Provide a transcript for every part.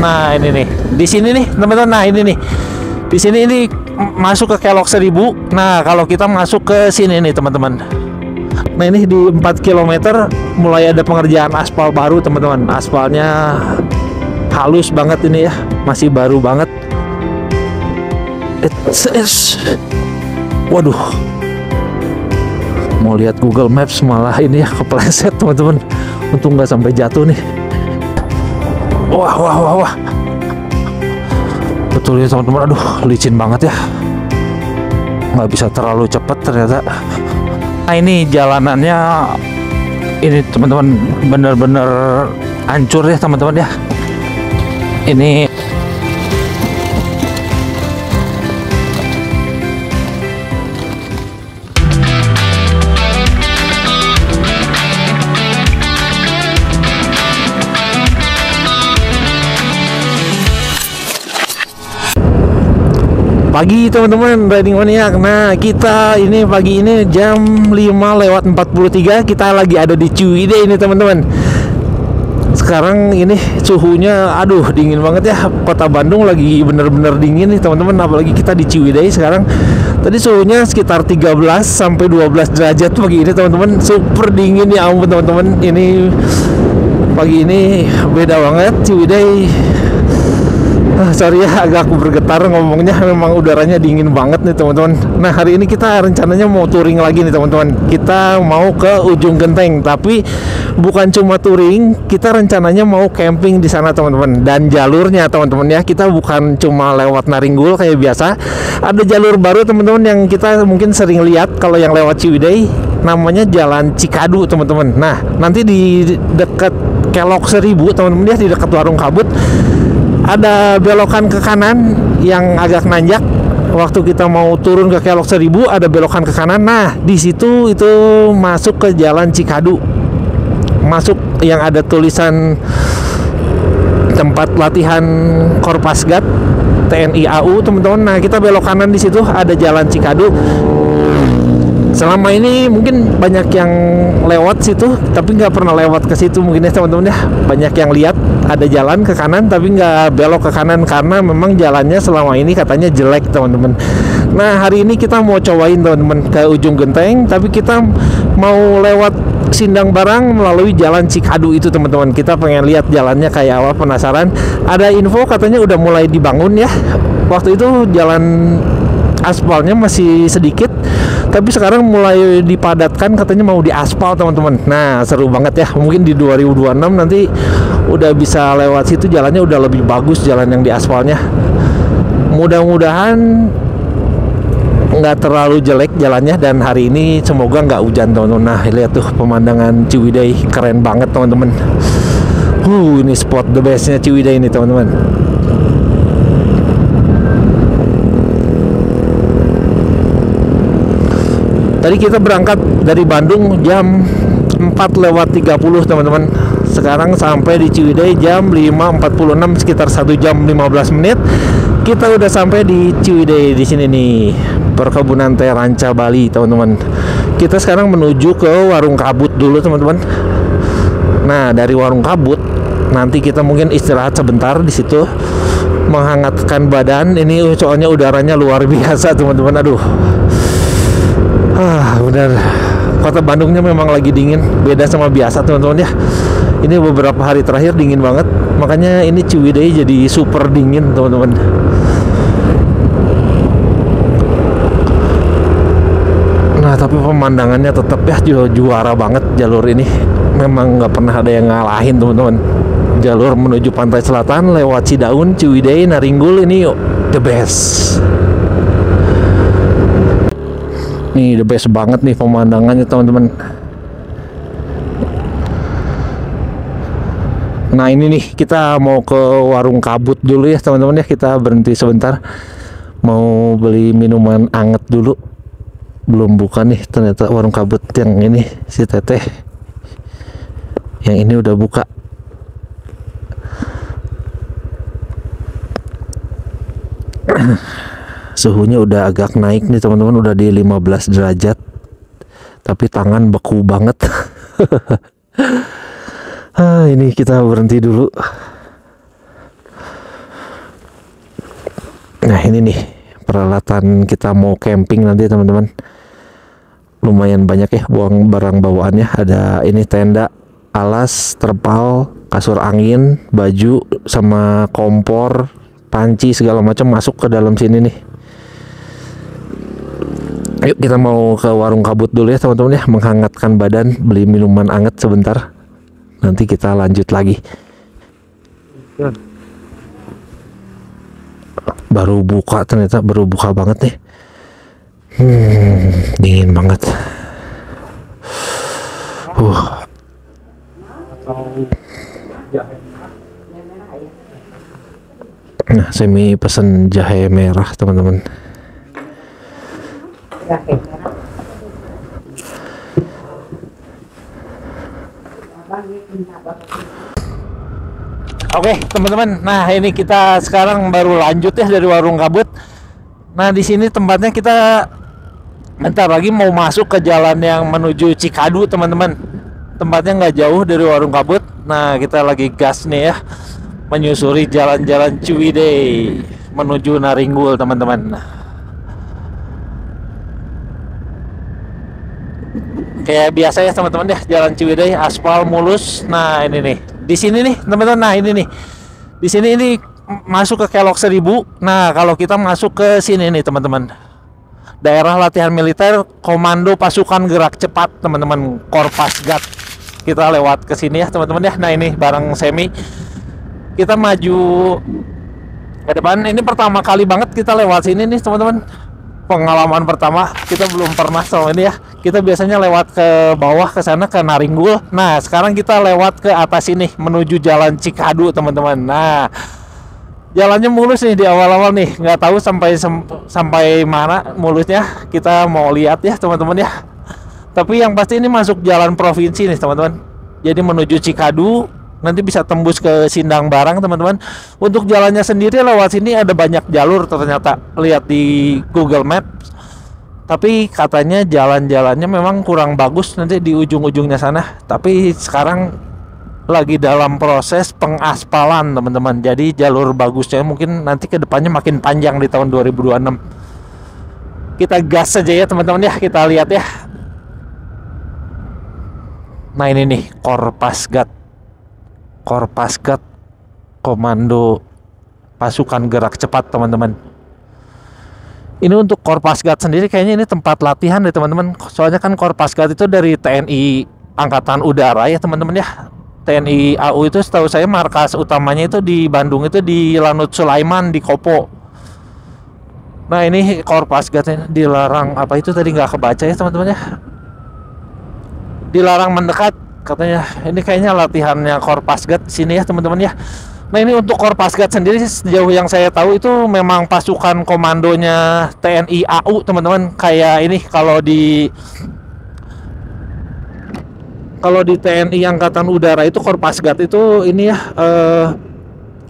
Nah ini nih, di sini nih teman-teman. Nah ini nih, di sini ini masuk ke Kelok 1000. Nah kalau kita masuk ke sini nih teman-teman. Nah ini di 4 km mulai ada pengerjaan aspal baru teman-teman. Aspalnya halus banget ini ya, masih baru banget. Waduh, mau lihat Google Maps malah ini ya kepleset teman-teman. Untung nggak sampai jatuh nih. Wah. Betul ya teman-teman. Aduh, licin banget ya. Nggak bisa terlalu cepat ternyata. Nah ini jalanannya ini teman-teman bener-bener hancur ya teman-teman ya. Ini pagi teman-teman riding maniac. Nah kita ini pagi ini jam 5:43 kita lagi ada di Ciwidey ini teman-teman. Sekarang ini suhunya aduh dingin banget ya. Kota Bandung lagi bener-bener dingin nih teman-teman, apalagi kita di Ciwidey sekarang. Tadi suhunya sekitar 13 sampai 12 derajat pagi ini teman-teman. Super dingin ya ampun teman-teman. Ini pagi ini beda banget Ciwidey. Sorry ya agak bergetar ngomongnya, memang udaranya dingin banget nih teman-teman. Nah hari ini kita rencananya mau touring lagi nih teman-teman. Kita mau ke Ujung Genteng, tapi bukan cuma touring, kita rencananya mau camping di sana teman-teman. Dan jalurnya teman-teman ya, kita bukan cuma lewat Naringgul kayak biasa. Ada jalur baru teman-teman yang kita mungkin sering lihat kalau yang lewat Ciwidey, namanya Jalan Cikadu teman-teman. Nah nanti di dekat Kelok 1000 teman-teman ya, di dekat Warung Kabut ada belokan ke kanan yang agak nanjak. Waktu kita mau turun ke Kelok 1000 ada belokan ke kanan. Nah di situ itu masuk ke Jalan Cikadu, masuk yang ada tulisan tempat latihan Korpasgat TNI AU teman-teman. Nah kita belok kanan di situ ada Jalan Cikadu. Selama ini mungkin banyak yang lewat situ tapi nggak pernah lewat ke situ mungkin ya teman-teman ya. Banyak yang lihat ada jalan ke kanan tapi nggak belok ke kanan karena memang jalannya selama ini katanya jelek teman-teman. Nah hari ini kita mau cobain teman-teman ke Ujung Genteng, tapi kita mau lewat Sindang Barang melalui Jalan Cikadu itu teman-teman. Kita pengen lihat jalannya kayak apa, penasaran. Ada info katanya udah mulai dibangun ya. Waktu itu jalan aspalnya masih sedikit, tapi sekarang mulai dipadatkan, katanya mau diaspal teman-teman. Nah seru banget ya, mungkin di 2026 nanti udah bisa lewat situ, jalannya udah lebih bagus jalan yang diaspalnya. Mudah-mudahan nggak terlalu jelek jalannya, dan hari ini semoga nggak hujan teman-teman. Nah lihat tuh pemandangan Ciwidey, keren banget teman-teman. Ini spot the bestnya Ciwidey ini teman-teman. Tadi kita berangkat dari Bandung jam 4:30 teman-teman. Sekarang sampai di Ciwidey jam 5:46, sekitar 1 jam 15 menit. Kita udah sampai di Ciwidey di sini nih, perkebunan teh Ranca Bali teman-teman. Kita sekarang menuju ke Warung Kabut dulu teman-teman. Nah dari Warung Kabut nanti kita mungkin istirahat sebentar di situ, menghangatkan badan. Ini soalnya udaranya luar biasa teman-teman. Aduh. Benar, kota Bandungnya memang lagi dingin, beda sama biasa teman-teman ya. Ini beberapa hari terakhir dingin banget, makanya ini Ciwidey jadi super dingin teman-teman. Nah tapi pemandangannya tetap ya juara banget jalur ini. Memang nggak pernah ada yang ngalahin teman-teman. Jalur menuju pantai selatan lewat Cidaun, Ciwidey, Naringgul ini the best. Nih the best banget nih pemandangannya teman-teman. Nah ini nih kita mau ke Warung Kabut dulu ya teman-teman ya. Kita berhenti sebentar mau beli minuman anget dulu. Belum buka nih ternyata Warung Kabut yang ini, si Teteh yang ini udah buka. Suhunya udah agak naik nih teman-teman, udah di 15 derajat. Tapi tangan beku banget. Ini kita berhenti dulu. Nah ini nih peralatan kita mau camping nanti teman-teman. Lumayan banyak ya buang barang bawaannya. Ada ini tenda, alas, terpal, kasur angin, baju, sama kompor, panci segala macam masuk ke dalam sini nih. Yuk kita mau ke warung kabut dulu ya teman-teman ya, menghangatkan badan, beli minuman anget sebentar. Nanti kita lanjut lagi. Baru buka, ternyata baru buka banget nih. Dingin banget. Nah, Semi pesen jahe merah teman-teman. Oke, teman-teman. Nah, ini kita sekarang baru lanjut ya dari warung kabut. Nah, di sini tempatnya kita bentar lagi mau masuk ke jalan yang menuju Cikadu, teman-teman. Tempatnya nggak jauh dari warung kabut. Nah, kita lagi gas nih ya, menyusuri jalan-jalan Ciwidey menuju Naringgul, teman-teman. Kayak biasa ya teman-teman ya, jalan Ciwidey aspal mulus. Nah ini nih, di sini nih teman-teman. Nah ini nih, di sini ini masuk ke Kelok 1000. Nah kalau kita masuk ke sini nih teman-teman, daerah latihan militer Komando Pasukan Gerak Cepat teman-teman, Korpasgat. Kita lewat ke sini ya teman-teman ya. Nah ini bareng Semi, kita maju ke depan. Ini pertama kali banget kita lewat sini nih teman-teman. Pengalaman pertama, kita belum pernah selama ini ya. Kita biasanya lewat ke bawah ke sana ke Naringgul. Nah sekarang kita lewat ke atas ini menuju jalan Cikadu teman-teman. Nah jalannya mulus nih di awal-awal nih, nggak tahu sampai mana mulusnya. Kita mau lihat ya teman-teman ya. Tapi yang pasti ini masuk jalan provinsi nih teman-teman. Jadi menuju Cikadu, nanti bisa tembus ke Sindang Barang teman-teman. Untuk jalannya sendiri lewat sini ada banyak jalur ternyata, lihat di Google Maps. Tapi katanya jalan-jalannya memang kurang bagus nanti di ujung-ujungnya sana. Tapi sekarang lagi dalam proses pengaspalan teman-teman. Jadi jalur bagusnya mungkin nanti ke depannya makin panjang di tahun 2026. Kita gas saja ya teman-teman ya, kita lihat ya. Nah ini nih Korpasgat, Komando Pasukan Gerak Cepat teman-teman. Ini untuk Korpasgat sendiri kayaknya ini tempat latihan deh teman-teman. Soalnya kan Korpasgat itu dari TNI Angkatan Udara ya teman-teman ya. TNI AU itu setahu saya markas utamanya itu di Bandung, itu di Lanut Sulaiman di Kopo. Nah ini Korpasgatnya dilarang, apa itu tadi nggak kebaca ya teman-teman ya. Dilarang mendekat katanya. Ini kayaknya latihannya Korpasgat sini ya teman-teman ya. Nah ini untuk Korpasgat sendiri sejauh yang saya tahu itu memang pasukan komandonya TNI AU teman-teman. Kayak ini kalau di TNI Angkatan Udara itu Korpasgat itu ini ya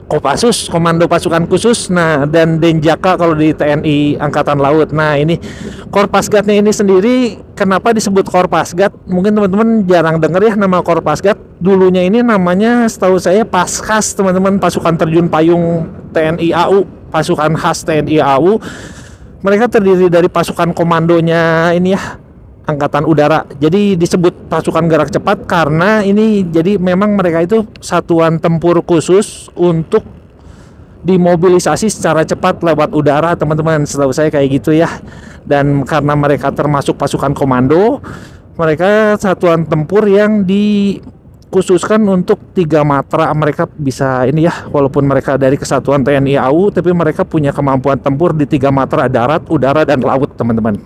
Kopassus, Komando Pasukan Khusus. Nah dan Denjaka kalau di TNI Angkatan Laut. Nah ini Korpasgatnya ini sendiri kenapa disebut Korpasgat? Mungkin teman-teman jarang dengar ya nama Korpasgat. Dulunya ini namanya setahu saya Paskas teman-teman, pasukan terjun payung TNI AU, pasukan khas TNI AU. Mereka terdiri dari pasukan komandonya ini ya Angkatan Udara. Jadi disebut pasukan gerak cepat karena ini jadi memang mereka itu satuan tempur khusus untuk dimobilisasi secara cepat lewat udara teman-teman. Setahu saya kayak gitu ya. Dan karena mereka termasuk pasukan komando, mereka satuan tempur yang dikhususkan untuk 3 matra. Mereka bisa ini ya, walaupun mereka dari kesatuan TNI AU, tapi mereka punya kemampuan tempur di 3 matra, darat, udara, dan laut teman-teman.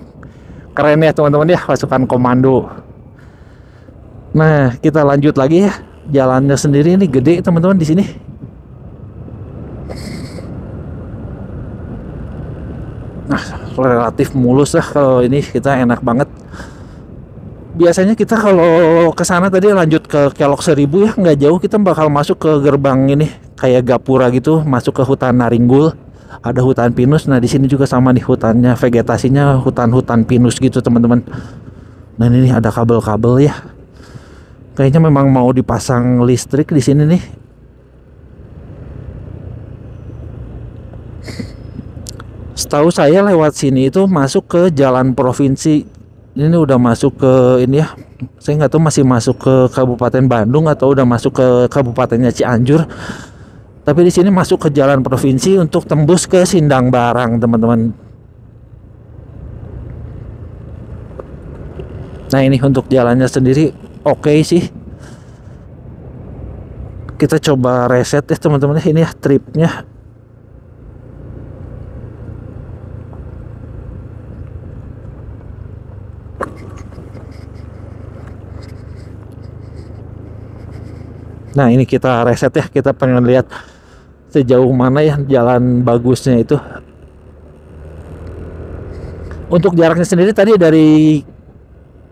Keren ya teman-teman ya, pasukan komando. Nah kita lanjut lagi ya. Jalannya sendiri ini gede teman-teman di sini. Nah relatif mulus lah kalau ini, kita enak banget. Biasanya kita kalau ke sana tadi lanjut ke Kelok 1000 ya, nggak jauh kita bakal masuk ke gerbang ini kayak gapura gitu, masuk ke hutan Naringgul. Ada hutan pinus. Nah di sini juga sama nih, hutannya vegetasinya hutan-hutan pinus gitu teman-teman. Nah ini ada kabel-kabel ya. Kayaknya memang mau dipasang listrik di sini nih. Setahu saya lewat sini itu masuk ke jalan provinsi. Ini udah masuk ke ini ya. Saya nggak tahu masih masuk ke Kabupaten Bandung atau udah masuk ke Kabupatennya Cianjur. Tapi di sini masuk ke jalan provinsi untuk tembus ke Sindang Barang, teman-teman. Nah, ini untuk jalannya sendiri oke sih. Kita coba reset ya, teman-teman. Ini ya tripnya. Nah, ini kita reset ya, kita pengen lihat sejauh mana ya jalan bagusnya itu. Untuk jaraknya sendiri tadi dari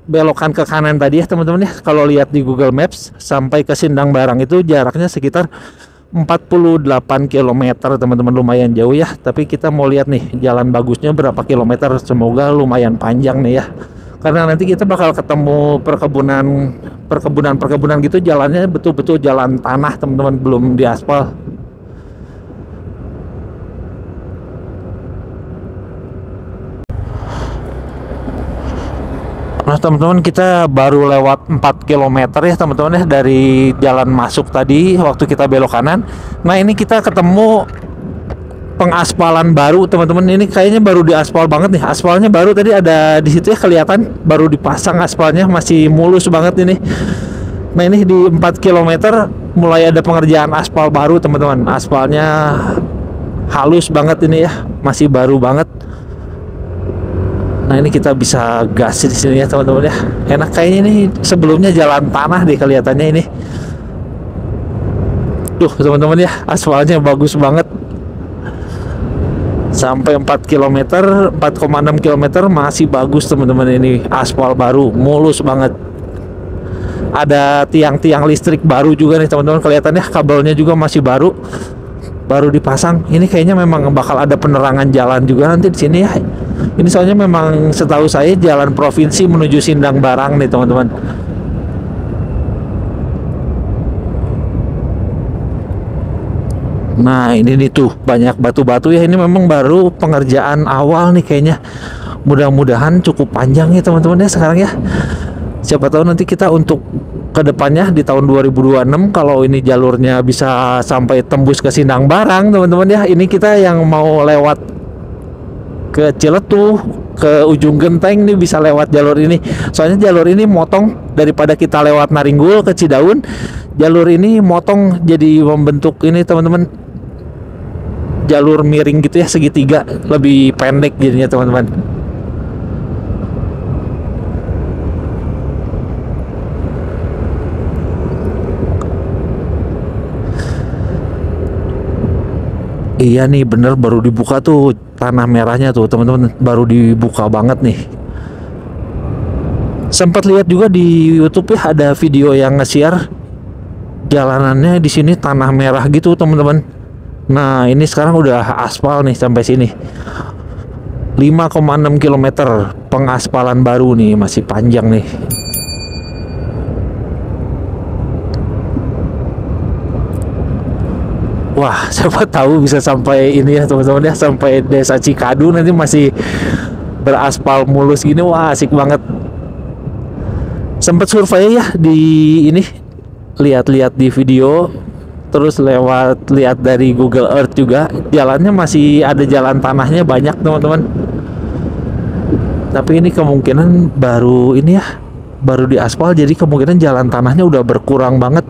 belokan ke kanan tadi ya teman-teman ya, kalau lihat di Google Maps sampai ke Sindang Barang itu jaraknya sekitar 48 km teman-teman, lumayan jauh ya. Tapi kita mau lihat nih jalan bagusnya berapa kilometer, semoga lumayan panjang nih ya. Karena nanti kita bakal ketemu perkebunan gitu, jalannya betul-betul jalan tanah teman-teman, belum diaspal. Nah teman-teman, kita baru lewat 4 km ya teman-teman ya dari jalan masuk tadi waktu kita belok kanan. Nah ini kita ketemu pengaspalan baru teman-teman. Ini kayaknya baru diaspal banget nih, aspalnya baru tadi ada di situ ya, kelihatan baru dipasang aspalnya, masih mulus banget ini. Nah ini di 4 km mulai ada pengerjaan aspal baru teman-teman, aspalnya halus banget ini ya, masih baru banget. Nah ini kita bisa gas di sini ya teman-teman ya, enak kayaknya ini. Sebelumnya jalan tanah deh kelihatannya ini. Tuh teman-teman ya, aspalnya bagus banget. Sampai 4 km, 4,6 km masih bagus teman-teman, ini aspal baru, mulus banget. Ada tiang-tiang listrik baru juga nih teman-teman, kelihatannya kabelnya juga masih baru dipasang. Ini kayaknya memang bakal ada penerangan jalan juga nanti di sini ya. Ini soalnya memang setahu saya jalan provinsi menuju Sindang Barang nih teman-teman. Nah ini nih tuh banyak batu-batu ya, ini memang baru pengerjaan awal nih kayaknya. Mudah-mudahan cukup panjang ya teman-teman ya sekarang ya. Siapa tahu nanti kita untuk kedepannya di tahun 2026 kalau ini jalurnya bisa sampai tembus ke Sindang Barang teman-teman ya. Ini kita yang mau lewat ke Ciletuh, ke Ujung Genteng nih bisa lewat jalur ini. Soalnya jalur ini motong, daripada kita lewat Naringgul ke Cidaun, jalur ini motong jadi membentuk ini teman-teman, jalur miring gitu ya, segitiga, lebih pendek jadinya teman-teman. Iya nih bener, baru dibuka tuh tanah merahnya tuh teman-teman, baru dibuka banget nih. Sempat lihat juga di YouTube ya, ada video yang nge-share jalanannya di sini tanah merah gitu teman-teman. Nah ini sekarang udah aspal nih sampai sini, 5,6 km pengaspalan baru nih, masih panjang nih. Wah, siapa tahu bisa sampai ini ya teman-teman ya, sampai Desa Cikadu nanti masih beraspal mulus gini. Wah, asik banget. Sempat survei ya di ini, lihat-lihat di video, terus lewat lihat dari Google Earth juga, jalannya masih ada jalan tanahnya banyak teman-teman. Tapi ini kemungkinan baru ini ya, baru diaspal, jadi kemungkinan jalan tanahnya udah berkurang banget.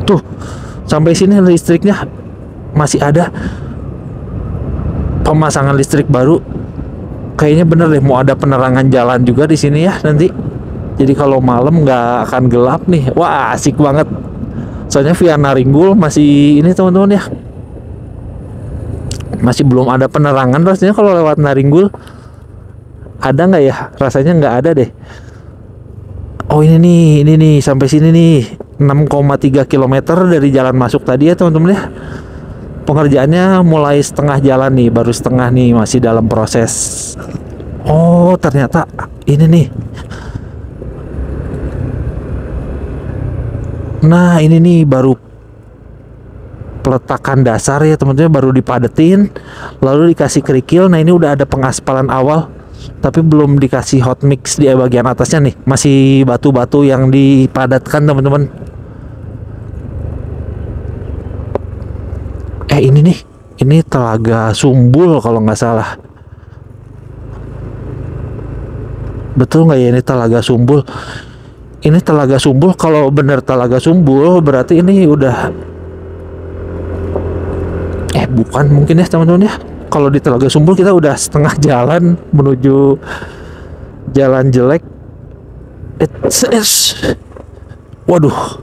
Tuh sampai sini listriknya masih ada, pemasangan listrik baru. Kayaknya bener deh, mau ada penerangan jalan juga di sini ya nanti. Jadi kalau malam nggak akan gelap nih. Wah asik banget. Soalnya via Naringgul masih ini teman-teman ya, masih belum ada penerangan. Rasanya kalau lewat Naringgul ada nggak ya? Rasanya nggak ada deh. Oh ini nih sampai sini nih 6,3 km dari jalan masuk tadi ya teman-teman ya. Pengerjaannya mulai setengah jalan nih, baru setengah nih, masih dalam proses. Oh ternyata ini nih. Nah ini nih baru peletakan dasar ya teman-teman, baru dipadetin lalu dikasih kerikil. Nah ini udah ada pengaspalan awal tapi belum dikasih hot mix di bagian atasnya nih, masih batu-batu yang dipadatkan teman-teman. Ini nih, ini Telaga Sumbul kalau nggak salah. Betul nggak ya ini Telaga Sumbul? Ini Telaga Sumbul, kalau bener Telaga Sumbul berarti ini udah bukan mungkin ya teman-teman ya. Kalau di Telaga Sumbul kita udah setengah jalan menuju Jalan Jelek. Waduh,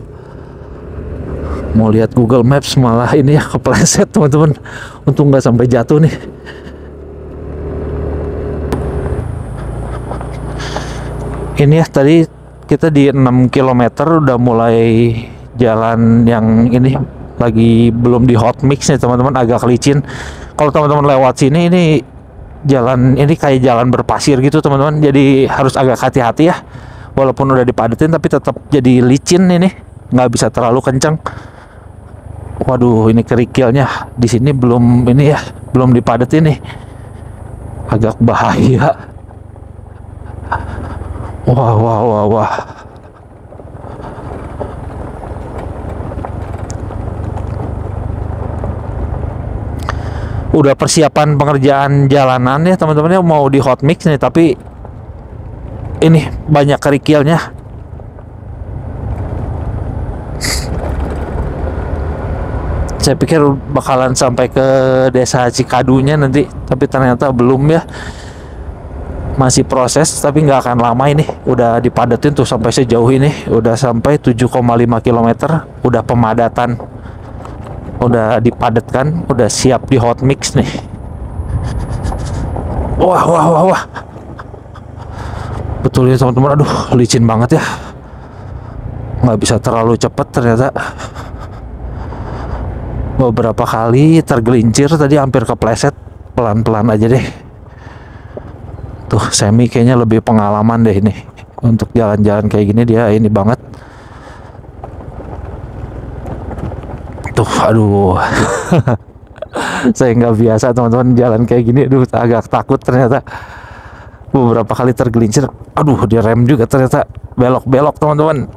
mau lihat Google Maps malah ini ya kepleset teman-teman. Untung nggak sampai jatuh nih. Ini ya tadi kita di 6 km udah mulai jalan yang ini lagi belum di hot mix nih teman-teman, agak licin. Kalau teman-teman lewat sini, ini jalan ini kayak jalan berpasir gitu teman-teman, jadi harus agak hati-hati ya. Walaupun udah dipadetin tapi tetap jadi licin, ini nggak bisa terlalu kencang. Waduh, ini kerikilnya di sini belum ini ya, belum dipadetin nih, agak bahaya. Wah. Udah persiapan pengerjaan jalanan ya teman-teman ya, mau di hot mix nih tapi ini banyak kerikilnya. Saya pikir bakalan sampai ke desa Cikadunya nanti, tapi ternyata belum ya, masih proses. Tapi nggak akan lama ini, udah dipadetin tuh sampai sejauh ini, udah sampai 7,5 km, udah pemadatan, udah dipadatkan, udah siap di hot mix nih. Wah. Betul ya teman-teman, aduh licin banget ya, nggak bisa terlalu cepat ternyata. Beberapa kali tergelincir tadi, hampir kepleset. Pelan-pelan aja deh. Tuh Semi kayaknya lebih pengalaman deh ini untuk jalan-jalan kayak gini, dia ini banget. Tuh aduh. Saya nggak biasa teman-teman jalan kayak gini, aduh agak takut ternyata. Beberapa kali tergelincir, aduh direm juga ternyata, belok-belok teman-teman.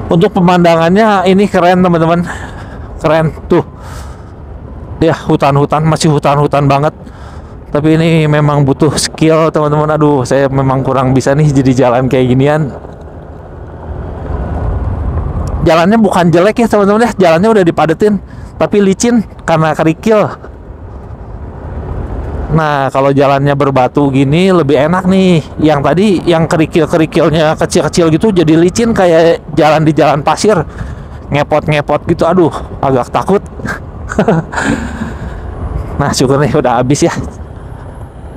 Untuk pemandangannya ini keren teman-teman, keren tuh ya, hutan-hutan, masih hutan-hutan banget. Tapi ini memang butuh skill teman-teman. Aduh saya memang kurang bisa nih jadi jalan kayak ginian. Jalannya bukan jelek ya teman-teman ya, jalannya udah dipadetin tapi licin karena kerikil. Nah kalau jalannya berbatu gini lebih enak nih. Yang tadi yang kerikilnya kecil-kecil gitu jadi licin kayak jalan di jalan pasir, ngepot-ngepot gitu. Aduh agak takut. Nah syukur nih udah habis ya,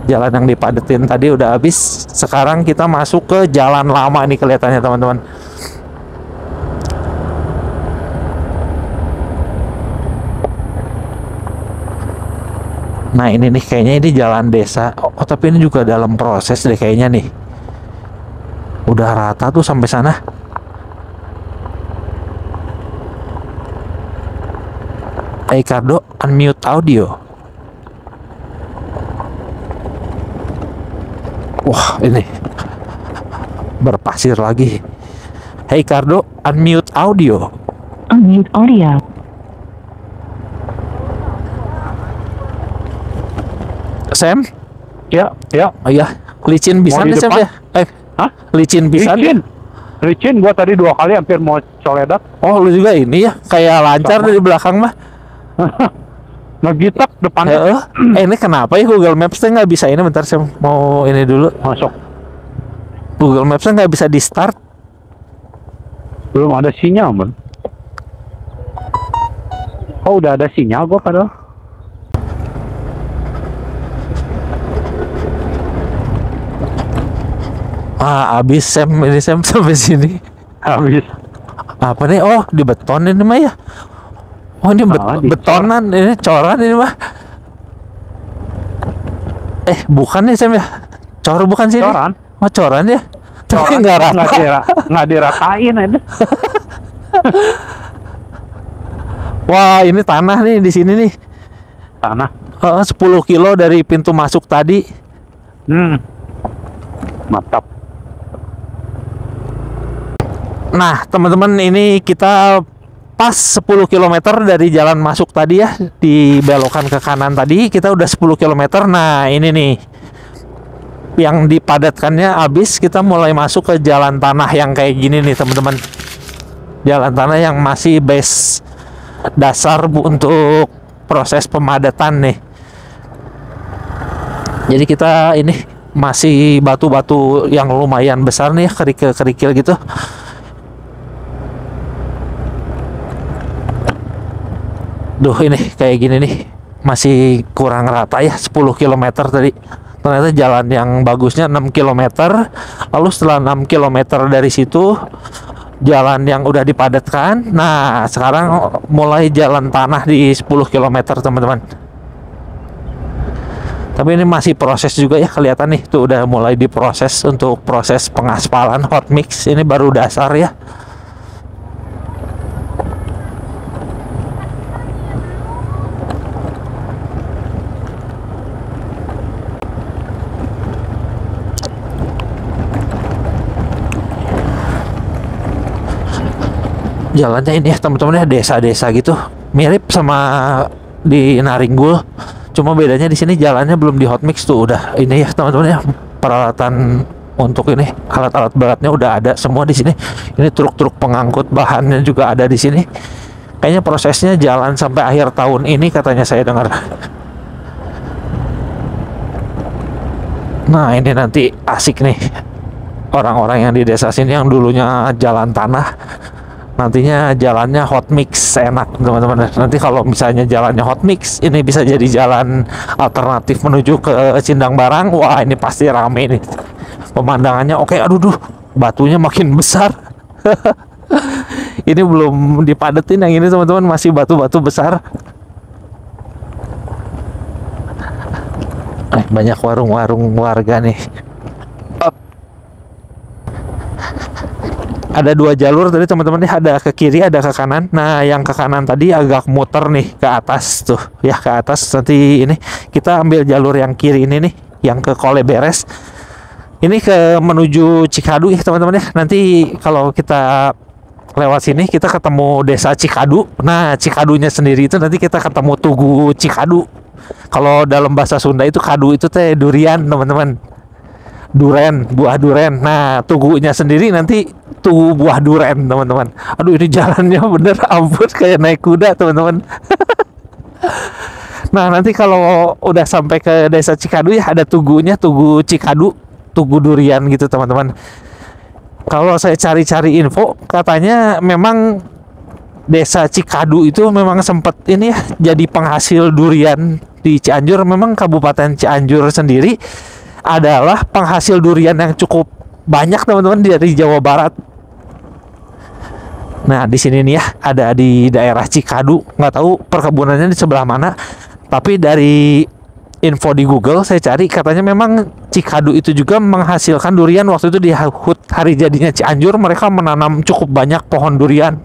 jalan yang dipadetin tadi udah habis. Sekarang kita masuk ke jalan lama nih kelihatannya teman-teman. Nah ini nih kayaknya ini jalan desa. Oh tapi ini juga dalam proses deh kayaknya nih. Udah rata tuh sampai sana. Hey Cardo, unmute audio. Wah ini berpasir lagi. Hey Cardo, unmute audio. Unmute audio. Sam? Ya. Oh iya, licin bisa nih Sam ya? Hah? Licin bisa? Licin, gua tadi 2 kali hampir mau coledak. Oh lu juga ini ya, kayak lancar dari belakang mah. Ngegitak depannya. Ini kenapa ya Google Maps-nya nggak bisa ini? Bentar saya mau ini dulu. Masuk. Google Maps-nya nggak bisa di start. Belum ada sinyal, Bang. Oh, udah ada sinyal gua padahal. Abis Sam, ini Sam sampai sini. Habis. Apa nih? Oh, di beton ini mah ya. Oh, ini betonan, ini coran ini mah. Bukan nih Sam ya? Cor bukan sih? Coran. Oh, coran ya. Tapi nggak rata. Nggak diratain aja. Wah, ini tanah nih di sini nih. Tanah. 10 kilo dari pintu masuk tadi. Mantap. Nah, teman-teman, ini kita pas 10 km dari jalan masuk tadi ya, dibelokan ke kanan tadi, kita udah 10 km. Nah, ini nih yang dipadatkannya habis, kita mulai masuk ke jalan tanah yang kayak gini nih, teman-teman. Jalan tanah yang masih base dasar untuk proses pemadatan nih. Jadi kita ini masih batu-batu yang lumayan besar nih, kerikil-kerikil gitu. Duh, ini kayak gini nih, masih kurang rata ya. 10 km tadi. Ternyata jalan yang bagusnya 6 km. Lalu setelah 6 km dari situ, jalan yang udah dipadatkan. Nah, sekarang mulai jalan tanah di 10 km, teman-teman. Tapi ini masih proses juga ya, kelihatan nih. Tuh udah mulai diproses untuk proses pengaspalan hot mix. Ini baru dasar ya. Jalannya ini ya teman-teman ya, desa-desa gitu, mirip sama di Naringgul, cuma bedanya di sini jalannya belum di hot mix. Tuh udah ini ya teman-teman ya, peralatan untuk ini, alat-alat beratnya udah ada semua di sini. Ini truk-truk pengangkut bahannya juga ada di sini. Kayaknya prosesnya jalan sampai akhir tahun ini katanya saya dengar. Nah, ini nanti asik nih, orang-orang yang di desa sini yang dulunya jalan tanah, nantinya jalannya hot mix, enak teman-teman. Nanti kalau misalnya jalannya hot mix, ini bisa jadi jalan alternatif menuju ke Cindang Barang. Wah, ini pasti rame nih pemandangannya. Oke, aduh duh, batunya makin besar. Ini belum dipadetin, yang ini teman-teman masih batu-batu besar. Banyak warung-warung warga nih. Ada 2 jalur tadi teman-teman nih, ada ke kiri ada ke kanan. Nah, yang ke kanan tadi agak muter nih ke atas tuh ya, ke atas. Nanti ini kita ambil jalur yang kiri ini nih, yang ke Kole Beres. Ini ke menuju Cikadu ya teman-teman ya. Nanti kalau kita lewat sini kita ketemu desa Cikadu. Nah, Cikadunya sendiri itu nanti kita ketemu Tugu Cikadu. Kalau dalam bahasa Sunda itu kadu itu teh durian teman-teman, duren, buah duren. Nah, tugunya sendiri nanti tugu buah duren teman-teman. Aduh, ini jalannya bener ampun kayak naik kuda teman-teman. Nah, nanti kalau udah sampai ke desa Cikadu ya, ada tugunya, Tugu Cikadu, tugu durian gitu teman-teman. Kalau saya cari-cari info, katanya memang desa Cikadu itu memang sempat ini ya, jadi penghasil durian di Cianjur. Memang Kabupaten Cianjur sendiri adalah penghasil durian yang cukup banyak teman-teman dari Jawa Barat. Nah, di sini nih ya, ada di daerah Cikadu. Nggak tahu perkebunannya di sebelah mana, tapi dari info di Google saya cari, katanya memang Cikadu itu juga menghasilkan durian. Waktu itu di HUT hari jadinya Cianjur, mereka menanam cukup banyak pohon durian.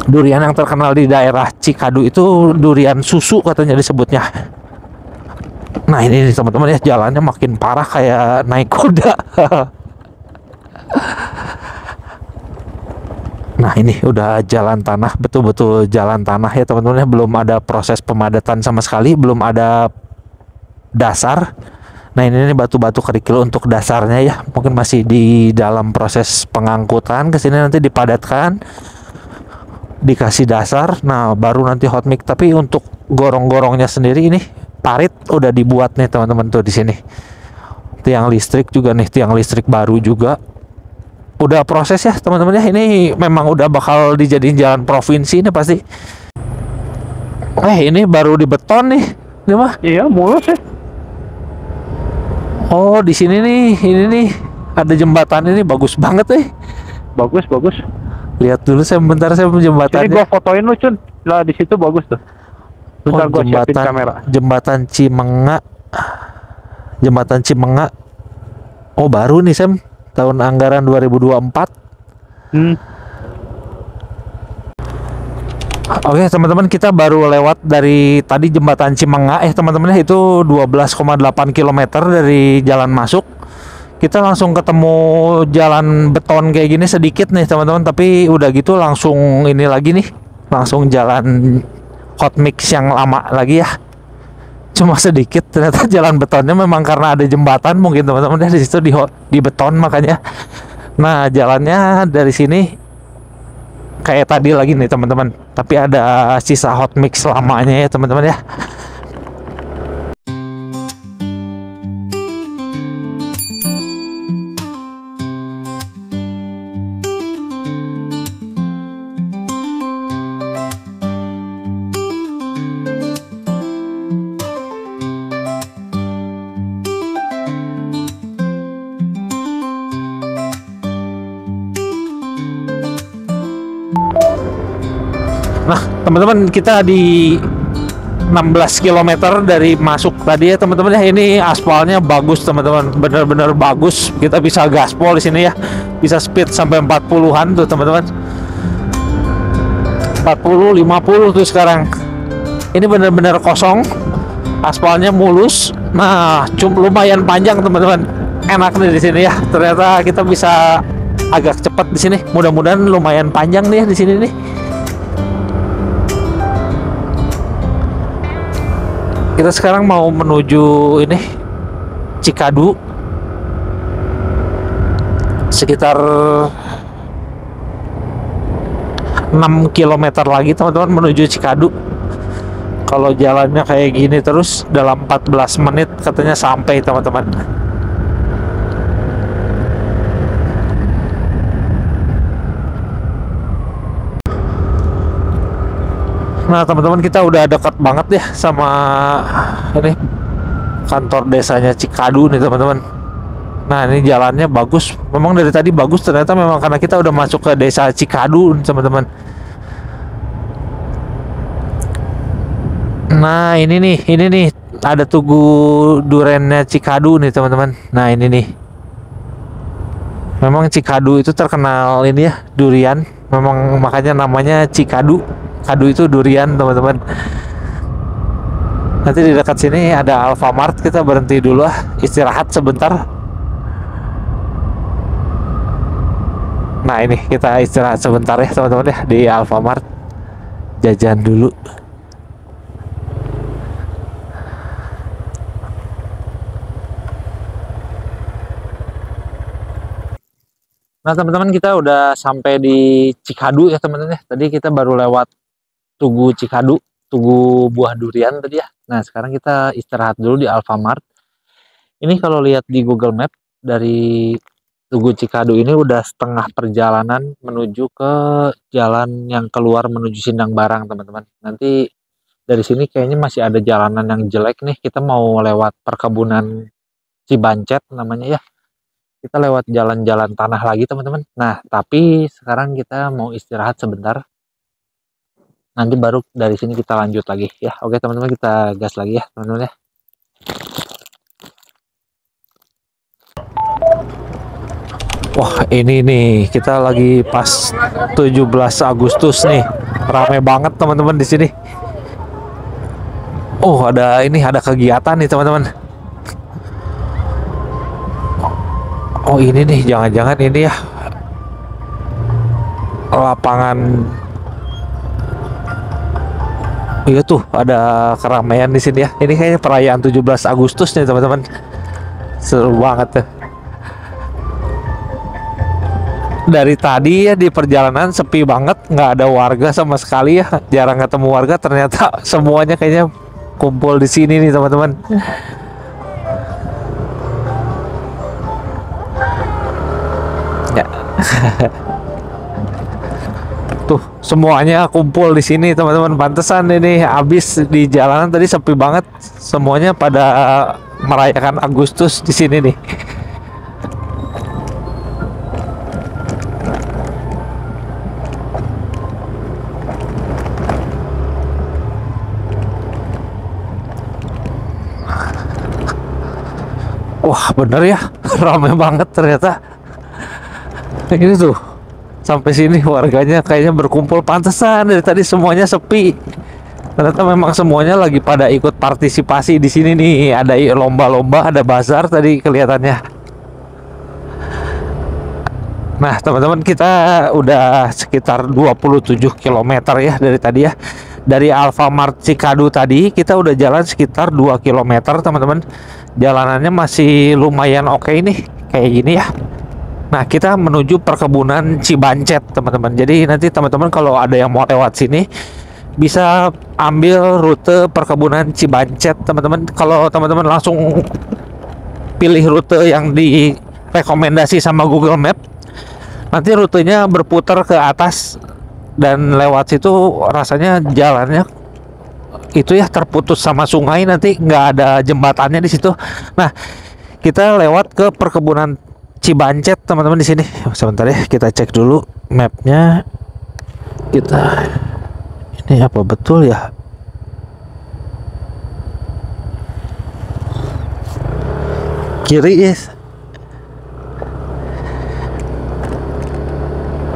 Durian yang terkenal di daerah Cikadu itu durian susu katanya disebutnya. Nah, ini teman-teman ya, jalannya makin parah kayak naik kuda. Nah, ini udah jalan tanah, betul-betul jalan tanah ya teman-teman ya. Belum ada proses pemadatan sama sekali, belum ada dasar. Nah, ini batu-batu kerikil untuk dasarnya ya. Mungkin masih di dalam proses pengangkutan ke sini, nanti dipadatkan, dikasih dasar. Nah, baru nanti hot mix. Tapi untuk gorong-gorongnya sendiri ini parit udah dibuat nih teman-teman tuh di sini. Tiang listrik juga nih, tiang listrik baru juga. Udah proses ya teman-teman ya. Ini memang udah bakal dijadiin jalan provinsi ini pasti. Ini baru dibeton nih. Ini mah. Iya, mulus ya. Oh, di sini nih, ini nih ada jembatan, ini bagus banget nih. bagus bagus. Lihat dulu saya bentar, saya Jadi jembatannya. gua fotoin lu Cun. Lah di situ bagus tuh. Bentar gua siapin kamera. Jembatan Cimenga. Jembatan Cimenga. Oh, baru nih Sam. Tahun anggaran 2024. Oke teman-teman, kita baru lewat dari tadi jembatan Cimenga teman-teman, itu 12,8 km dari jalan masuk. Kita langsung ketemu jalan beton kayak gini sedikit nih teman-teman, tapi udah gitu langsung ini lagi nih, langsung jalan hot mix yang lama lagi ya. Cuma sedikit, ternyata jalan betonnya memang karena ada jembatan mungkin teman-teman, di situ di beton makanya. Nah, jalannya dari sini kayak tadi lagi nih teman-teman, tapi ada sisa hot mix lamanya ya teman-teman ya. Nah teman-teman, kita di 16 km dari masuk tadi ya teman-teman ya. Ini aspalnya bagus teman-teman, bener-bener bagus. Kita bisa gaspol di sini ya, bisa speed sampai 40-an tuh teman-teman, 40 50 tuh sekarang. Ini bener-bener kosong, aspalnya mulus. Nah lumayan panjang teman-teman, enak nih di sini ya. Ternyata kita bisa agak cepat di sini. Mudah-mudahan lumayan panjang nih ya di sini nih. Kita sekarang mau menuju ini Cikadu, sekitar 6 km lagi teman-teman menuju Cikadu. Kalau jalannya kayak gini terus dalam 14 menit katanya sampai teman-teman. Nah teman-teman, kita udah dekat banget ya sama ini kantor desanya Cikadu nih teman-teman. Nah ini jalannya bagus, memang dari tadi bagus, ternyata memang karena kita udah masuk ke desa Cikadu teman-teman. Nah ini nih ada tugu durennya Cikadu nih teman-teman. Nah ini nih, memang Cikadu itu terkenal ini ya, durian, memang makanya namanya Cikadu. Kadu itu durian teman-teman. Nanti di dekat sini ada Alfamart, kita berhenti dulu istirahat sebentar. Nah ini kita istirahat sebentar ya teman-teman ya di Alfamart, jajan dulu. Nah teman-teman, kita udah sampai di Cikadu ya teman-teman ya. Tadi kita baru lewat Tugu Cikadu, Tugu buah durian tadi ya. Nah sekarang kita istirahat dulu di Alfamart. Ini kalau lihat di Google Map, dari Tugu Cikadu ini udah setengah perjalanan menuju ke jalan yang keluar menuju Sindang Barang teman-teman. Nanti dari sini kayaknya masih ada jalanan yang jelek nih. Kita mau lewat perkebunan Cibancet namanya ya. Kita lewat jalan-jalan tanah lagi teman-teman. Nah tapi sekarang kita mau istirahat sebentar. Nanti baru dari sini kita lanjut lagi ya. Oke teman-teman, kita gas lagi ya teman-teman ya. Wah ini nih, kita lagi pas 17 Agustus nih, rame banget teman-teman di sini. Oh ada kegiatan nih teman-teman. Oh ini nih, jangan-jangan ini ya lapangan. Iya tuh, ada keramaian di sini ya. Ini kayaknya perayaan 17 Agustus nih teman-teman. Seru banget tuh. Dari tadi ya di perjalanan sepi banget, nggak ada warga sama sekali ya. Jarang ketemu warga, ternyata semuanya kayaknya kumpul di sini nih teman-teman. Ya. Tuh semuanya kumpul di sini teman-teman. Pantesan ini habis di jalanan tadi sepi banget, semuanya pada merayakan Agustus di sini nih. Wah bener ya, rame banget ternyata. Ini tuh sampai sini warganya kayaknya berkumpul, pantesan dari tadi semuanya sepi. Ternyata memang semuanya lagi pada ikut partisipasi di sini nih. Ada lomba-lomba, ada bazar tadi kelihatannya. Nah teman-teman, kita udah sekitar 27 km ya dari tadi ya. Dari Alfamart Cikadu tadi kita udah jalan sekitar 2 km teman-teman. Jalanannya masih lumayan oke nih, kayak gini ya. Nah kita menuju perkebunan Cibancet teman-teman. Jadi nanti teman-teman kalau ada yang mau lewat sini bisa ambil rute perkebunan Cibancet teman-teman. Kalau teman-teman langsung pilih rute yang direkomendasi sama Google Map, nanti rutenya berputar ke atas dan lewat situ rasanya jalannya itu ya terputus sama sungai, nanti nggak ada jembatannya di situ. Nah kita lewat ke perkebunan Cibancet teman-teman di sini. Sebentar ya, kita cek dulu mapnya. Kita ini apa betul ya? Kiri yes.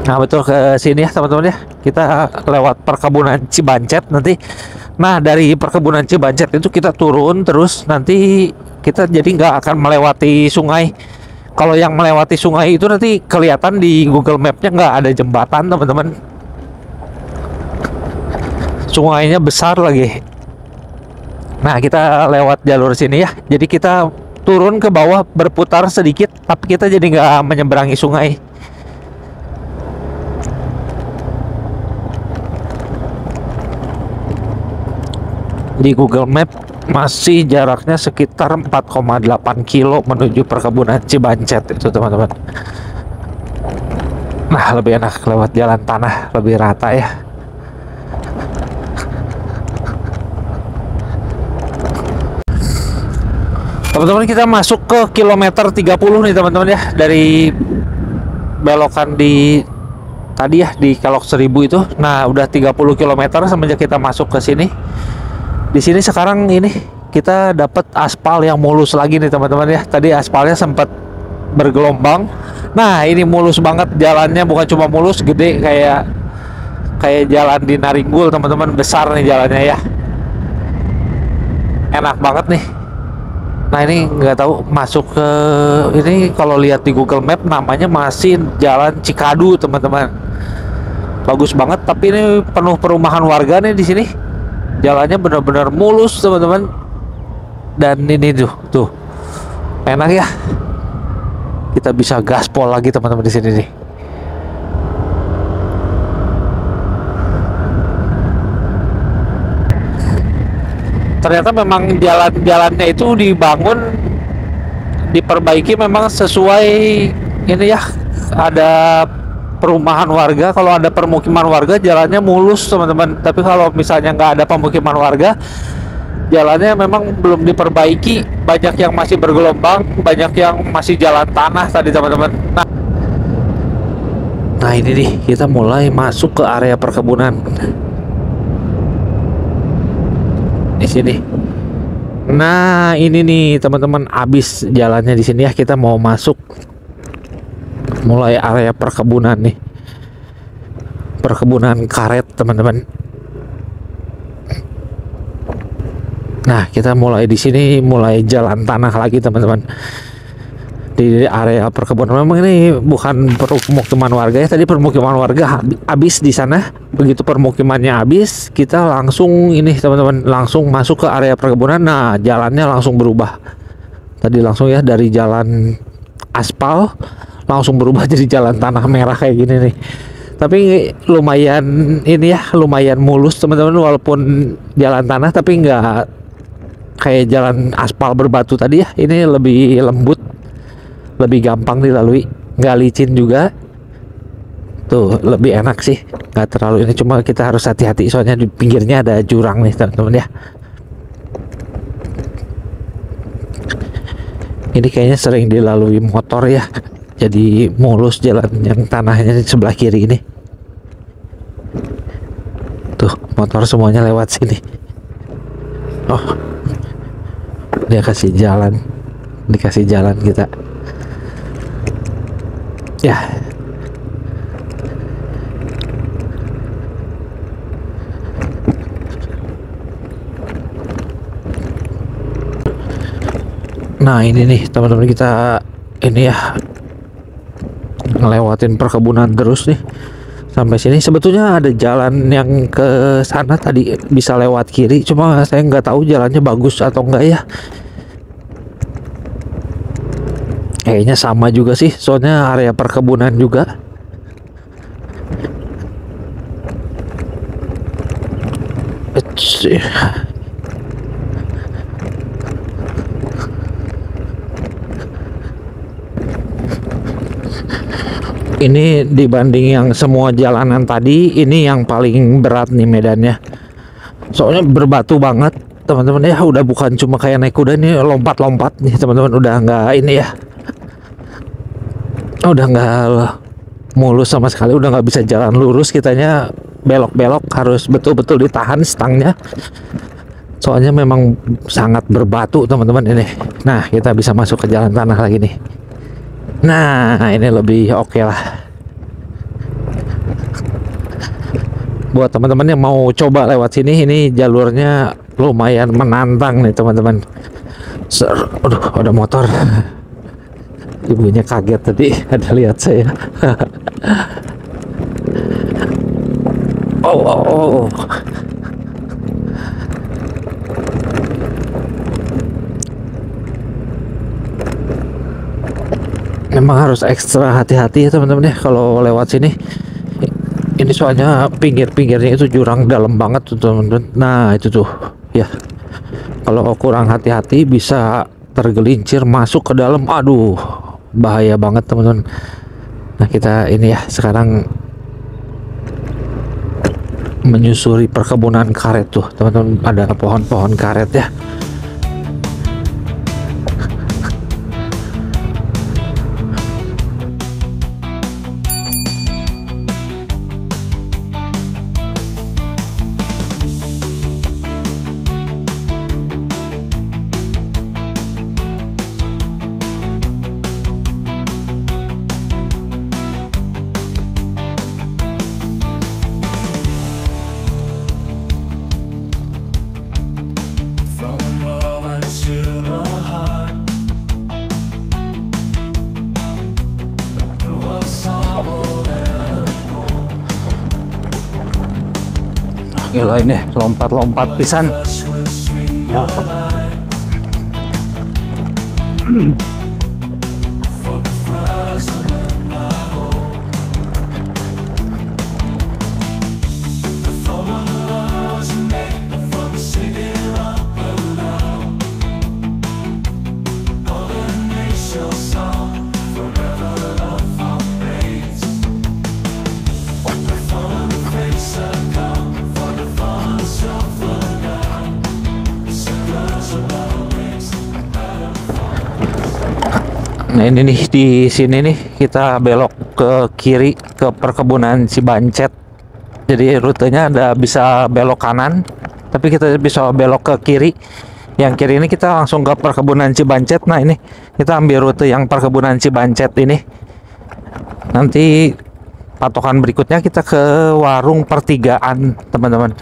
Nah betul, ke sini ya teman-teman ya. Kita lewat perkebunan Cibancet nanti. Nah dari perkebunan Cibancet itu kita turun terus, nanti kita jadi nggak akan melewati sungai. Kalau yang melewati sungai itu nanti kelihatan di Google Mapnya nggak ada jembatan teman-teman. Sungainya besar lagi. Nah kita lewat jalur sini ya. Jadi kita turun ke bawah, berputar sedikit, tapi kita jadi nggak menyeberangi sungai. Di Google Map masih jaraknya sekitar 4,8 kilo menuju perkebunan Cibancet itu teman-teman. Nah lebih enak lewat jalan tanah, lebih rata ya. Teman-teman kita masuk ke kilometer 30 nih teman-teman ya. Dari belokan di tadi ya di Kelok 1000 itu. Nah udah 30 km semenjak kita masuk ke sini. Di sini sekarang ini kita dapat aspal yang mulus lagi nih teman-teman ya. Tadi aspalnya sempat bergelombang. Nah ini mulus banget jalannya, bukan cuma mulus, gede kayak jalan di Naringgul teman-teman. Besar nih jalannya ya. Enak banget nih. Nah ini nggak tahu masuk ke ini, kalau lihat di Google Map namanya masih Jalan Cikadu teman-teman. Bagus banget, tapi ini penuh perumahan warga nih di sini. Jalannya benar-benar mulus teman-teman. Dan ini tuh enak ya. Kita bisa gaspol lagi teman-teman di sini nih. Ternyata memang jalan-jalannya itu diperbaiki memang sesuai ini ya. Ada perumahan warga, kalau ada permukiman warga jalannya mulus teman-teman. Tapi kalau misalnya nggak ada pemukiman warga, jalannya memang belum diperbaiki. Banyak yang masih bergelombang, banyak yang masih jalan tanah tadi teman-teman. Nah ini nih, kita mulai masuk ke area perkebunan di sini. Nah ini nih teman-teman, habis jalannya di sini ya. Kita mau masuk mulai area perkebunan nih, perkebunan karet teman-teman. Nah kita mulai di sini, mulai jalan tanah lagi teman-teman di area perkebunan. Memang ini bukan permukiman warga ya, tadi permukiman warga habis di sana. Begitu permukimannya habis, kita langsung ini teman-teman, langsung masuk ke area perkebunan. Nah jalannya langsung berubah. Tadi langsung ya, dari jalan aspal langsung berubah jadi jalan tanah merah kayak gini nih. Tapi lumayan ini ya, lumayan mulus teman-teman, walaupun jalan tanah tapi nggak kayak jalan aspal berbatu tadi ya. Ini lebih lembut, lebih gampang dilalui, nggak licin juga. Tuh lebih enak sih, nggak terlalu ini. Cuma kita harus hati-hati soalnya di pinggirnya ada jurang nih teman-teman ya. Ini kayaknya sering dilalui motor ya, jadi mulus jalan yang tanahnya di sebelah kiri ini. Tuh motor semuanya lewat sini. Oh dia kasih jalan dikasih jalan kita. Ya. Nah ini nih teman-teman, kita ini ya ngelewatin perkebunan terus nih sampai sini. Sebetulnya ada jalan yang ke sana tadi bisa lewat kiri, cuma saya nggak tahu jalannya bagus atau enggak ya. Kayaknya sama juga sih, soalnya area perkebunan juga. Ini dibanding yang semua jalanan tadi, ini yang paling berat nih medannya. Soalnya berbatu banget, teman-teman ya. Udah bukan cuma kayak naik kuda, ini lompat-lompat nih teman-teman. Udah nggak ini ya. Udah nggak mulus sama sekali, udah nggak bisa jalan lurus. Kitanya belok-belok harus betul-betul ditahan stangnya. Soalnya memang sangat berbatu teman-teman ini. Nah, kita bisa masuk ke jalan tanah lagi nih. Nah, ini lebih oke lah. Buat teman-teman yang mau coba lewat sini, ini jalurnya lumayan menantang nih teman-teman. Aduh, ada motor. Ibunya kaget tadi ada lihat saya. Oh. Memang harus ekstra hati-hati ya teman-teman ya kalau lewat sini. Ini soalnya pinggir-pinggirnya itu jurang dalam banget tuh teman-teman. Nah itu tuh ya, kalau kurang hati-hati bisa tergelincir masuk ke dalam. Aduh, bahaya banget teman-teman. Nah kita ini ya sekarang menyusuri perkebunan karet tuh teman-teman. Ada pohon-pohon karet ya. Gila ini lompat-lompat pisan. Ya. Nah ini nih, di sini nih kita belok ke kiri ke perkebunan Cibancet. Jadi rutenya ada bisa belok kanan, tapi kita bisa belok ke kiri. Yang kiri ini kita langsung ke perkebunan Cibancet. Nah ini kita ambil rute yang perkebunan Cibancet ini. Nanti patokan berikutnya kita ke warung pertigaan teman-teman.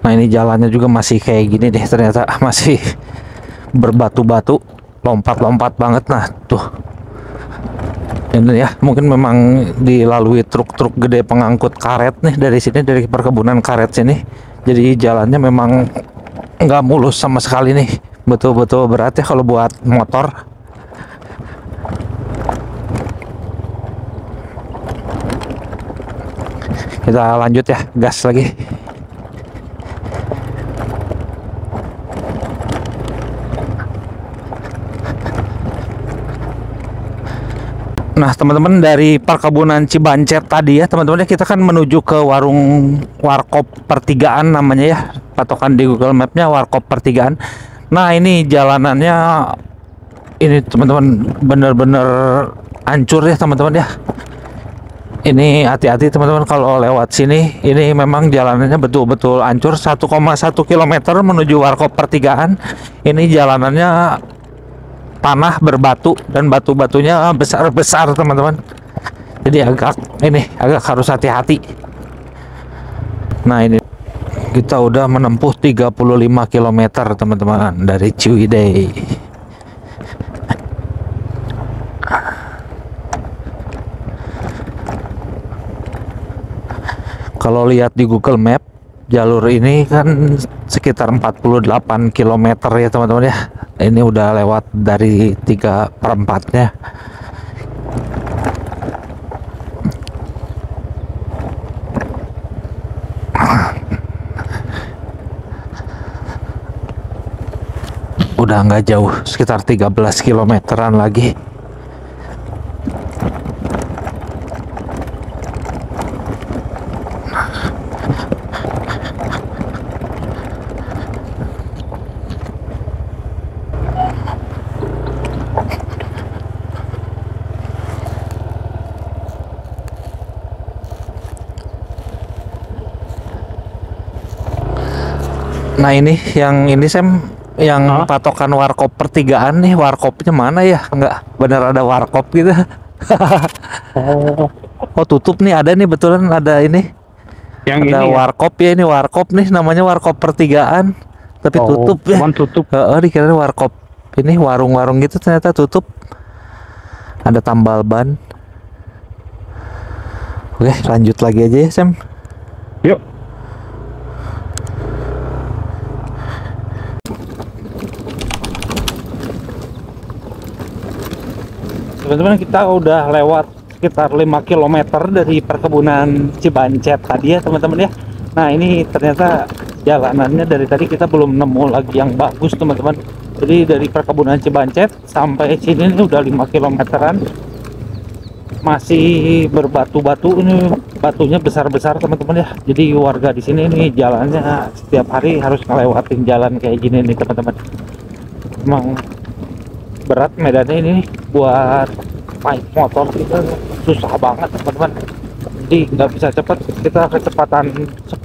Nah ini jalannya juga masih kayak gini deh, ternyata masih berbatu-batu, lompat-lompat banget. Nah tuh ini ya, mungkin memang dilalui truk-truk gede pengangkut karet nih dari sini, dari perkebunan karet sini. Jadi jalannya memang nggak mulus sama sekali nih, betul-betul berat ya kalau buat motor. Kita lanjut ya, gas lagi. Nah teman-teman, dari perkebunan Cibancet tadi ya teman-teman, kita kan menuju ke warkop pertigaan namanya ya, patokan di Google Mapnya warkop pertigaan. Nah ini jalanannya ini teman-teman bener-bener hancur ya teman-teman ya. Ini hati-hati teman-teman kalau lewat sini. Ini memang jalanannya betul-betul hancur. 1,1 kilometer menuju Warkop pertigaan. Ini jalanannya tanah berbatu dan batu-batunya besar-besar teman-teman. Jadi agak harus hati-hati. Nah, ini kita udah menempuh 35 kilometer teman-teman dari Ciwidey. Kalau lihat di Google Map, jalur ini kan sekitar 48 km ya teman-teman ya. Ini udah lewat dari 3/4-nya. Udah nggak jauh, sekitar 13 kilometeran lagi. Nah ini Sam, yang patokan Warkop pertigaan nih, Warkopnya mana ya? Nggak bener ada Warkop gitu. Oh tutup nih, ada nih betulan ada ini. Yang ada ini Warkop ya, ini Warkop nih namanya Warkop pertigaan, tapi tutup ya. Tutup. Dikira Warkop ini warung-warung gitu, ternyata tutup. Ada tambal ban. Oke, lanjut lagi aja ya Sam. Yuk. Teman-teman, kita udah lewat sekitar 5 km dari perkebunan Cibancet tadi ya teman-teman ya. Nah ini ternyata jalanannya dari tadi kita belum nemu lagi yang bagus teman-teman. Jadi dari perkebunan Cibancet sampai sini ini udah 5 kilometeran, masih berbatu-batu. Ini batunya besar-besar teman-teman ya. Jadi warga di sini ini jalannya setiap hari harus ngelewatin jalan kayak gini nih teman-teman. Emang berat medannya ini buat naik motor kita susah banget teman-teman. Jadi nggak bisa cepat, kita kecepatan 10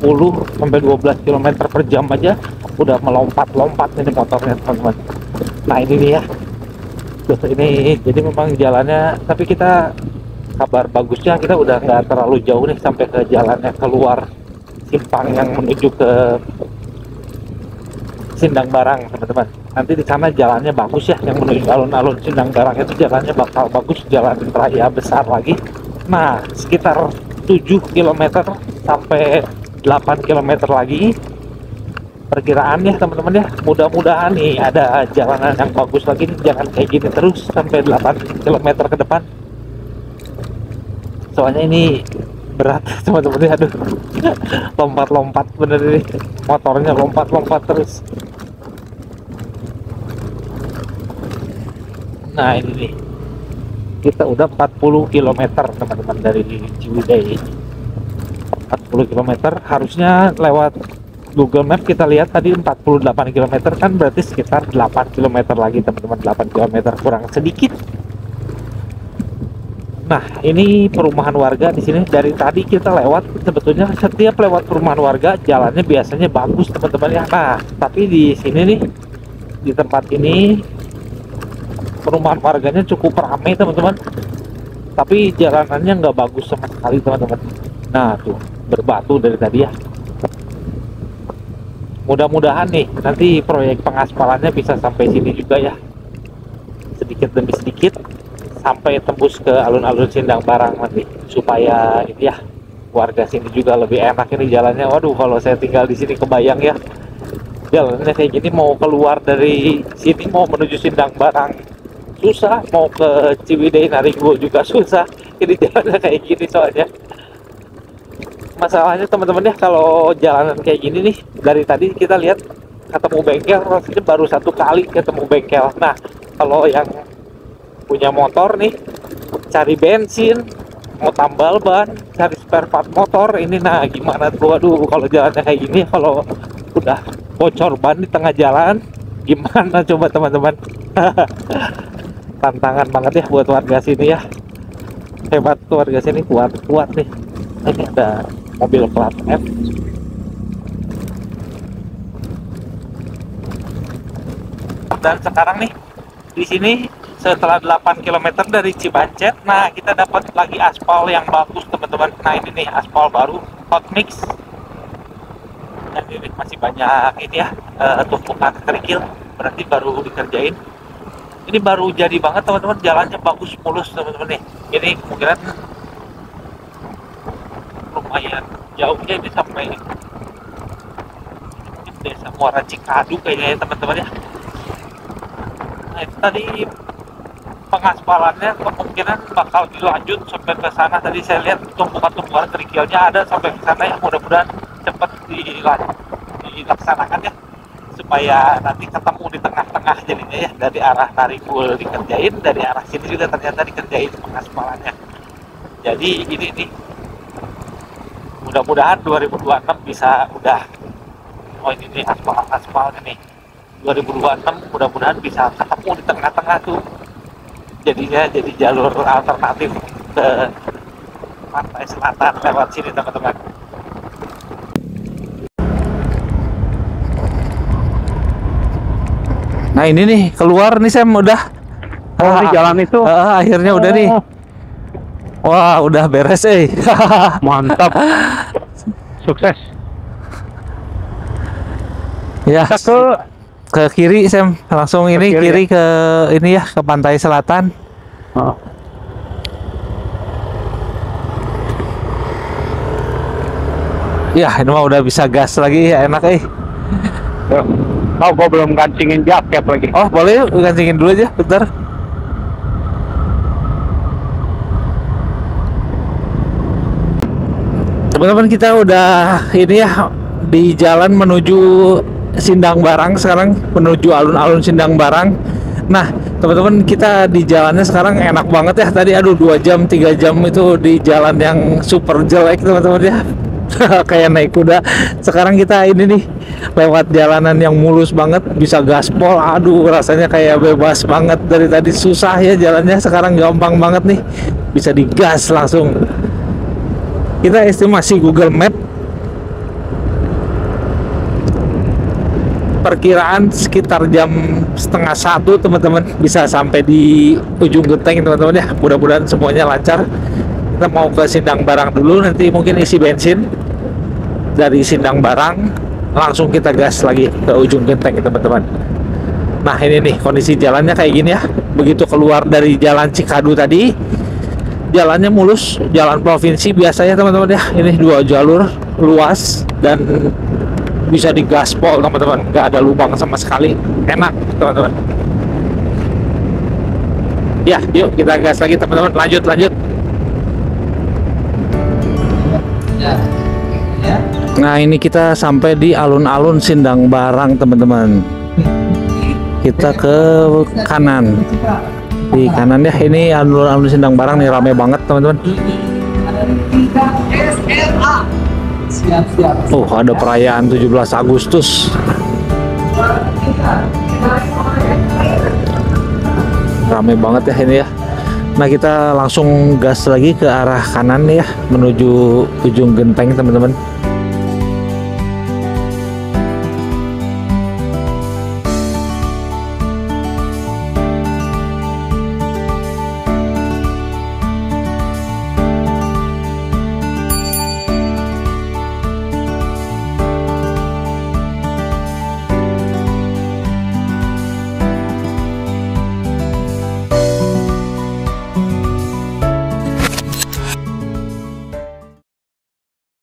sampai 12 km per jam aja udah melompat-lompat ini motornya teman-teman. Nah ini dia tuh, ini jadi memang jalannya, tapi kita kabar bagusnya kita udah nggak terlalu jauh nih sampai ke jalannya keluar simpang yang menuju ke Sindang Barang teman-teman. Nanti di sana jalannya bagus ya, yang menuju alun-alun Sindang Barang itu jalannya bakal bagus, jalan raya besar lagi. Nah sekitar 7 km sampai 8 km lagi perkiraan ya teman-teman ya. Mudah-mudahan nih ada jalanan yang bagus lagi nih, jangan kayak gini terus sampai 8 km ke depan. Soalnya ini berat teman-teman ya, aduh. Lompat-lompat bener ini, motornya lompat-lompat terus. Nah ini nih, kita udah 40 km teman-teman dari Ciwidey. 40 km harusnya lewat Google Map kita lihat tadi 48 km, kan berarti sekitar 8 km lagi teman-teman, 8 km kurang sedikit. Nah ini perumahan warga di sini. Dari tadi kita lewat, sebetulnya setiap lewat perumahan warga jalannya biasanya bagus teman-teman ya. Nah tapi di sini nih, di tempat ini perumahan warganya cukup ramai teman-teman, tapi jalanannya nggak bagus sama sekali teman-teman. Nah tuh berbatu dari tadi ya. Mudah-mudahan nih nanti proyek pengaspalannya bisa sampai sini juga ya, sedikit demi sedikit sampai tembus ke alun-alun Sindang Barang nanti, supaya ini ya warga sini juga lebih enak ini jalannya. Waduh kalau saya tinggal di sini kebayang ya, jalannya kayak gini, mau keluar dari sini mau menuju Sindang Barang susah, mau ke Ciwidey Naringgo juga susah. Ini jalannya kayak gini soalnya. Masalahnya teman-teman ya, kalau jalanan kayak gini nih, dari tadi kita lihat ketemu bengkel, rasanya baru satu kali ketemu bengkel. Nah kalau yang punya motor nih, cari bensin, mau tambal ban, cari spare part motor ini, nah gimana tuh? Aduh kalau jalannya kayak gini, kalau udah bocor ban di tengah jalan gimana coba teman-teman. Tantangan banget ya buat warga sini ya. Hebat keluarga sini, kuat nih. Ini ada mobil plat F. Dan sekarang nih di sini setelah 8 km dari Cibancet, nah kita dapat lagi aspal yang bagus teman-teman. Nah ini nih aspal baru hot mix. Dan ini masih banyak ini ya tumpukan kerikil, berarti baru dikerjain. Ini baru jadi banget teman-teman, jalannya bagus mulus teman-teman nih. Ini kemungkinan lumayan jauhnya ini sampai desa Muara Cikadu kayaknya ya teman-teman ya. Nah itu tadi pengaspalannya kemungkinan bakal dilanjut sampai ke sana. Tadi saya lihat tumpukan-tumpukan kerikilnya ada sampai ke sana ya, mudah-mudahan cepat dilaksanakan ya, supaya nanti ketemu di tengah-tengah jadinya ya. Dari arah Tarikul dikerjain, dari arah sini juga ternyata dikerjain pengaspalannya. Jadi ini nih mudah-mudahan 2026 bisa udah, oh ini nih aspalnya nih 2026 mudah-mudahan bisa ketemu di tengah-tengah tuh, jadinya jadi jalur alternatif ke pantai selatan lewat sini teman-teman. Nah ini nih keluar nih Sam, udah di jalan itu akhirnya udah nih. Wah udah beres mantap, sukses ya. kita ke kiri Sam, langsung ini kiri ya? ke ini ya, ke pantai selatan. Ya ini mah udah bisa gas lagi ya, enak Oh, gua belum kancingin jaket lagi. Oh boleh yuk, kancingin dulu aja bentar. Teman-teman kita udah ini ya di jalan menuju Sindang Barang sekarang, menuju alun-alun Sindang Barang. Nah teman-teman kita di jalannya sekarang enak banget ya. Tadi aduh 2 jam 3 jam itu di jalan yang super jelek teman-teman ya. Kayak naik kuda. Sekarang kita ini nih lewat jalanan yang mulus banget, bisa gaspol. Aduh rasanya kayak bebas banget. Dari tadi susah ya jalannya, sekarang gampang banget nih, bisa digas langsung. Kita estimasi Google Map perkiraan sekitar jam 12:30 teman-teman bisa sampai di ujung genteng teman-teman ya. Mudah-mudahan semuanya lancar. Kita mau ke Sindang Barang dulu, nanti mungkin isi bensin. Dari Sindang Barang langsung kita gas lagi ke ujung genteng teman-teman. Nah ini nih kondisi jalannya kayak gini ya. Begitu keluar dari jalan Cikadu tadi, jalannya mulus, jalan provinsi biasanya teman-teman ya. Ini 2 jalur luas dan bisa digaspol teman-teman, nggak ada lubang sama sekali, enak teman-teman. Ya yuk kita gas lagi teman-teman, lanjut. Nah ini kita sampai di alun-alun Sindang Barang teman-teman. Kita ke kanan, di kanan ya. Ini alun-alun Sindang Barang nih, rame banget teman-teman. Oh ada perayaan 17 Agustus. Rame banget ya ini ya. Nah kita langsung gas lagi ke arah kanan ya, menuju ujung genteng teman-teman.